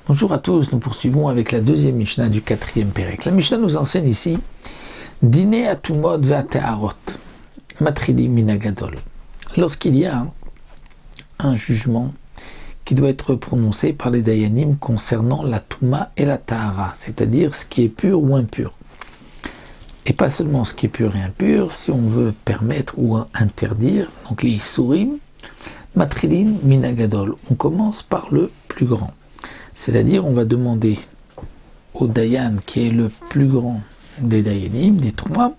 Bonjour à tous, nous poursuivons avec la deuxième Mishnah du quatrième Pérec. La Mishnah nous enseigne ici Dîner à Tumot ve'ateharot, matrili minagadol. Lorsqu'il y a un jugement qui doit être prononcé par les Dayanim concernant la Touma et la Tahara, c'est-à-dire ce qui est pur ou impur. Et pas seulement ce qui est pur et impur, si on veut permettre ou interdire, donc les Issourim, matrilin minagadol, on commence par le plus grand. C'est-à-dire, on va demander au Dayan, qui est le plus grand des Dayanim, des trois,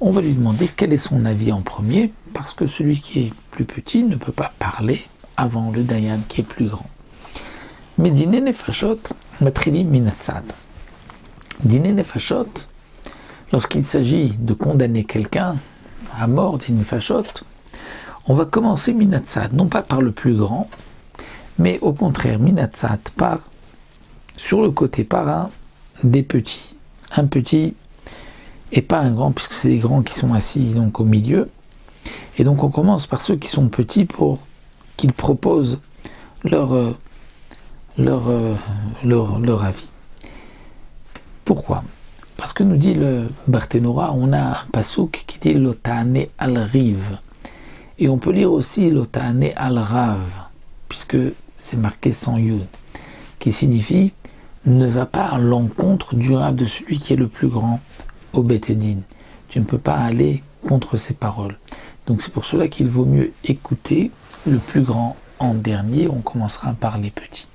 on va lui demander quel est son avis en premier, parce que celui qui est plus petit ne peut pas parler avant le Dayan qui est plus grand. Mais dîner nefashot, matrili minatzad. Dîner nefashot, lorsqu'il s'agit de condamner quelqu'un à mort, dîner nefashot, on va commencer minatzad, non pas par le plus grand, mais au contraire, minatzad, par sur le côté, par un des petits. Un petit et pas un grand, puisque c'est les grands qui sont assis donc au milieu. Et donc on commence par ceux qui sont petits pour qu'ils proposent leur avis. Pourquoi? Parce que nous dit le Barthénora, on a un pasouk qui dit Lotane al-Riv. Et on peut lire aussi Lotane al-Rav, puisque c'est marqué sans yud, qui signifie ne va pas à l'encontre du Rav de celui qui est le plus grand au Beth Din. Tu ne peux pas aller contre ses paroles. Donc c'est pour cela qu'il vaut mieux écouter le plus grand en dernier. On commencera par les petits.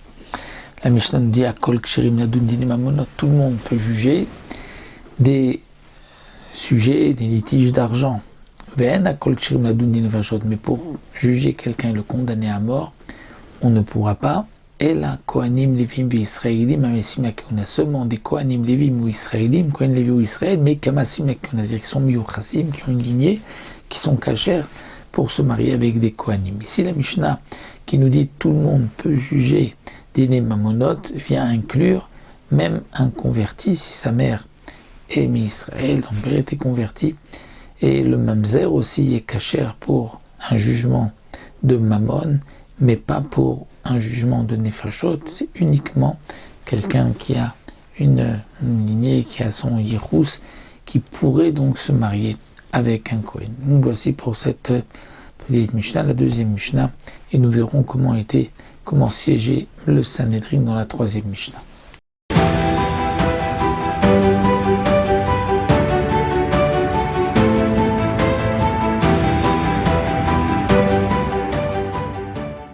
La Mishnah nous dit Akol ksherim ladun dine mamonot, tout le monde peut juger des sujets, des litiges d'argent. Ve'en akol ksherim ladun dine vashot, mais pour juger quelqu'un et le condamner à mort, on ne pourra pas. Et la Kohanim Levim Israélim Amesim Lakuna, seulement des Kohanim Levim ou Israélim, Kohen Levi ou Israël, mais Kamasim Lakuna, c'est-à-dire qui sont Miyuchasim, qui ont une lignée, qui sont cachères pour se marier avec des Kohanim. Ici, la Mishnah qui nous dit tout le monde peut juger Dine Mamonot vient inclure même un converti, si sa mère est mi-Israël, donc père était converti, et le Mamzer aussi est cachère pour un jugement de Mammon, mais pas pour un jugement de Nefashot, c'est uniquement quelqu'un qui a une lignée, qui a son Yirous, qui pourrait donc se marier avec un Kohen. Nous voici pour cette petite Mishnah, la deuxième Mishnah, et nous verrons comment siégeait le Sanhedrin dans la troisième Mishnah.